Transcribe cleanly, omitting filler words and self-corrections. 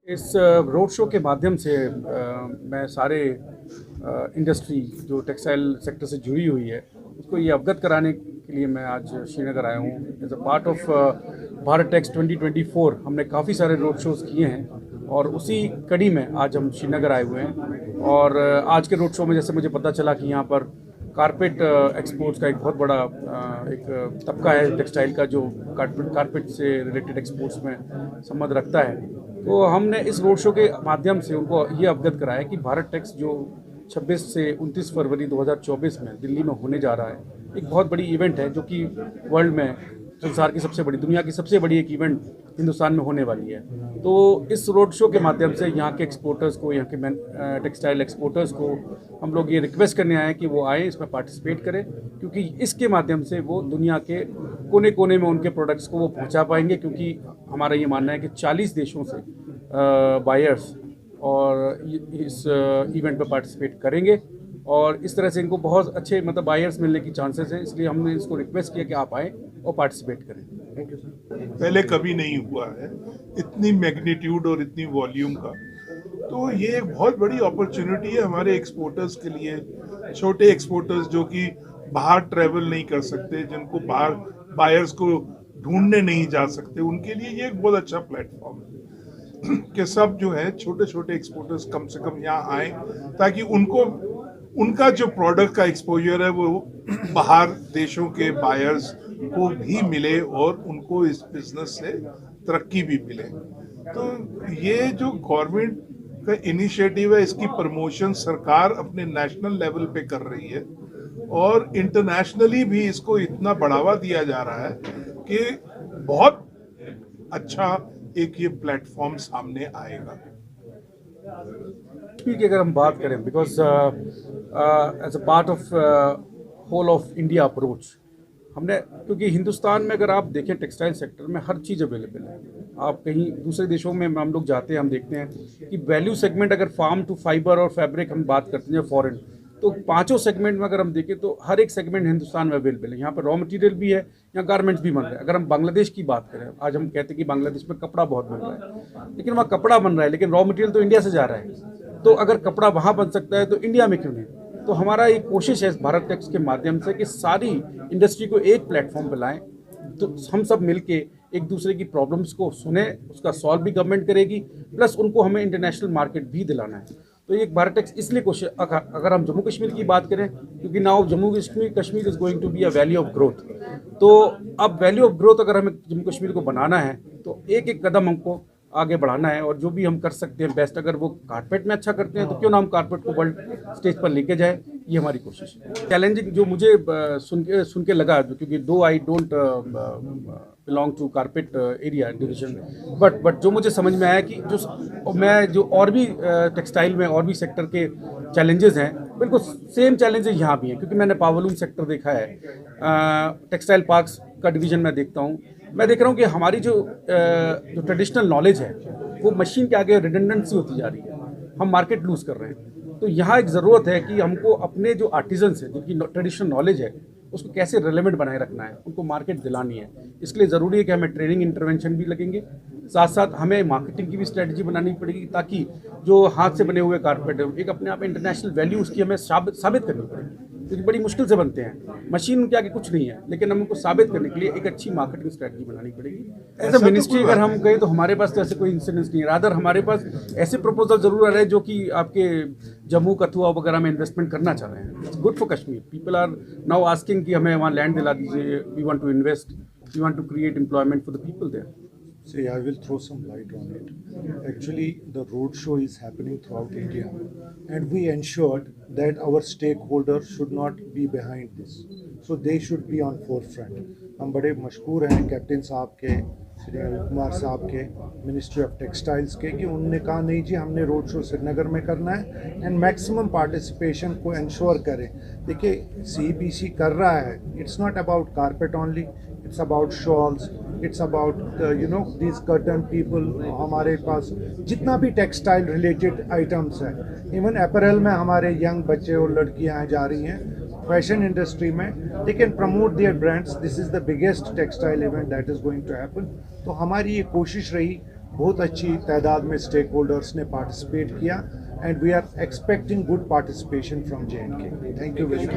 इस road show के माध्यम से मैं सारे इंडस्ट्री जो टेक्सटाइल सेक्टर से जुड़ी हुई है उसको ये अवगत कराने के लिए मैं आज श्रीनगर आया हूँ। As a part of Bharat Tex 2024 हमने काफ़ी सारे रोड शोज़ किए हैं और उसी कड़ी में आज हम श्रीनगर आए हुए हैं। और आज के रोड शो में जैसे मुझे पता चला कि यहाँ पर कारपेट एक्सपोर्ट्स का एक बहुत बड़ा एक तबका है टेक्सटाइल का जो कारपेट से रिलेटेड एक्सपोर्ट्स में संबंध रखता है। तो हमने इस रोड शो के माध्यम से उनको ये अवगत कराया कि भारत टेक्स जो 26 से 29 फरवरी 2024 में दिल्ली में होने जा रहा है, एक बहुत बड़ी इवेंट है जो कि वर्ल्ड में संसार की सबसे बड़ी, दुनिया की सबसे बड़ी एक इवेंट हिंदुस्तान में होने वाली है। तो इस रोड शो के माध्यम से यहाँ के एक्सपोर्टर्स को, यहाँ के टेक्सटाइल एक्सपोर्टर्स को हम लोग ये रिक्वेस्ट करने आए हैं कि वो आए, इसमें पार्टिसिपेट करें, क्योंकि इसके माध्यम से वो दुनिया के कोने कोने में उनके प्रोडक्ट्स को वो पहुँचा पाएंगे। क्योंकि हमारा ये मानना है कि 40 देशों से बायर्स और इस इवेंट में पार्टिसिपेट करेंगे और इस तरह से इनको बहुत अच्छे बायर्स मिलने की चांसेस हैं। इसलिए हमने इसको रिक्वेस्ट किया कि आप आएँ और पार्टिसिपेट करें। Thank you sir. पहले कभी नहीं हुआ है इतनी मैग्नीट्यूड और इतनी वॉल्यूम का, तो ये एक बहुत बड़ी अपॉर्चुनिटी है हमारे एक्सपोर्टर्स के लिए। छोटे एक्सपोर्टर्स जो कि बाहर ट्रैवल नहीं कर सकते, जिनको बाहर बायर्स को ढूंढने नहीं जा सकते, उनके लिए ये एक बहुत अच्छा प्लेटफॉर्म है कि सब जो है छोटे छोटे एक्सपोर्टर्स कम से कम यहाँ आए, ताकि उनको उनका जो प्रोडक्ट का एक्सपोजर है वो बाहर देशों के बायर्स को भी मिले और उनको इस बिजनेस से तरक्की भी मिले। तो ये जो गवर्नमेंट का इनिशिएटिव है, इसकी प्रमोशन सरकार अपने नेशनल लेवल पे कर रही है और इंटरनेशनली भी इसको इतना बढ़ावा दिया जा रहा है कि बहुत अच्छा एक ये प्लेटफॉर्म सामने आएगा। की अगर हम बात करें, because as a part of whole of India approach हमने, क्योंकि हिंदुस्तान में अगर आप देखें टेक्सटाइल सेक्टर में हर चीज़ अवेलेबल है। आप कहीं दूसरे देशों में हम लोग जाते हैं, हम देखते हैं कि वैल्यू सेगमेंट अगर फार्म टू फाइबर और फैब्रिक हम बात करते हैं फॉरेन, तो पांचों सेगमेंट में अगर हम देखें तो हर एक सेगमेंट हिंदुस्तान में अवेलेबल है। यहाँ पर रॉ मटेरियल भी है, यहाँ गारमेंट्स भी बन रहे हैं। अगर हम बांग्लादेश की बात करें, आज हम कहते हैं कि बांग्लादेश में कपड़ा बहुत बन रहा है, लेकिन वहाँ कपड़ा बन रहा है लेकिन रॉ मटेरियल तो इंडिया से जा रहा है। तो अगर कपड़ा वहाँ बन सकता है तो इंडिया में क्यों नहीं? तो हमारा एक कोशिश है इस भारत टेक्स के माध्यम से कि सारी इंडस्ट्री को एक प्लेटफॉर्म पर लाएं, तो हम सब मिलके एक दूसरे की प्रॉब्लम्स को सुने, उसका सॉल्व भी गवर्नमेंट करेगी, प्लस उनको हमें इंटरनेशनल मार्केट भी दिलाना है। तो ये भारत टेक्स इसलिए कोशिश, अगर हम जम्मू कश्मीर की बात करें, क्योंकि now Jammu Kashmir is going to be a valley of growth. तो अब वैल्यू ऑफ ग्रोथ अगर हमें जम्मू कश्मीर को बनाना है तो एक एक कदम हमको आगे बढ़ाना है, और जो भी हम कर सकते हैं बेस्ट, अगर वो कारपेट में अच्छा करते हैं तो क्यों ना हम कारपेट को वर्ल्ड स्टेज पर लेके जाए, ये हमारी कोशिश है। चैलेंजिंग जो मुझे सुन के लगा, क्योंकि though I don't belong to carpet area division, but जो मुझे समझ में आया कि जो और भी टेक्सटाइल में और भी सेक्टर के चैलेंजेस हैं, बिल्कुल सेम चैलेंजेस यहाँ भी हैं। क्योंकि मैंने पावलूम सेक्टर देखा है, टेक्सटाइल पार्क्स का डिवीजन मैं देखता हूँ, मैं देख रहा हूँ कि हमारी जो ट्रेडिशनल नॉलेज है वो मशीन के आगे रिडंडेंसी होती जा रही है, हम मार्केट लूज कर रहे हैं। तो यहाँ एक ज़रूरत है कि हमको अपने जो आर्टिजन्स हैं, जिनकी ट्रेडिशनल नॉलेज है, उसको कैसे रेलेवेंट बनाए रखना है, उनको मार्केट दिलानी है। इसके लिए ज़रूरी है कि हमें ट्रेनिंग इंटरवेंशन भी लगेंगे, साथ साथ हमें मार्केटिंग की भी स्ट्रेटजी बनानी पड़ेगी, ताकि जो हाथ से बने हुए कारपेट है एक अपने आप इंटरनेशनल वैल्यू उसकी हमें साबित करनी पड़ेगी, क्योंकि बड़ी मुश्किल से बनते हैं, मशीन के आगे कुछ नहीं है, लेकिन हमको साबित करने के लिए एक अच्छी मार्केटिंग स्ट्रेटजी बनानी पड़ेगी। एज अ मिनिस्ट्री अगर हम कहें तो हमारे पास तो ऐसे कोई इंसिडेंस नहीं है, रादर हमारे पास ऐसे प्रपोजल जरूर आ रहे हैं जो कि आपके जम्मू कथुआ वगैरह में इन्वेस्टमेंट करना चाह रहे हैं। It's good for Kashmir, people are now asking कि हमें वहाँ लैंड दिला दीजिए, we want to invest, we want to create employment for the people there. See, I will throw some light on it. Actually, the road show is happening throughout India, and we ensured that our stakeholders should not be behind this. So they should be on forefront. हम बड़े मशहूर हैं captain साहब के, श्री अनिल कुमार साहब के, ministry of textiles के, कि उन्होंने कहा नहीं जी हमने रोड शो श्रीनगर में करना है एंड मैक्सिमम पार्टिसिपेशन को इंश्योर करें। देखिए CBC कर रहा है, it's not about carpet only, it's about shawls, it's about these curtain people। हमारे पास जितना भी टेक्सटाइल रिलेटेड आइटम्स हैं, इवन अपैरल में हमारे यंग बच्चे और लड़कियां जा रही हैं, फैशन इंडस्ट्री में, they can promote their brands. This is the biggest textile event that is going to happen. तो हमारी ये कोशिश रही बहुत अच्छी तादाद में स्टेक होल्डर्स ने पार्टिसिपेट किया and we are expecting good participation from JNK. Thank you very much.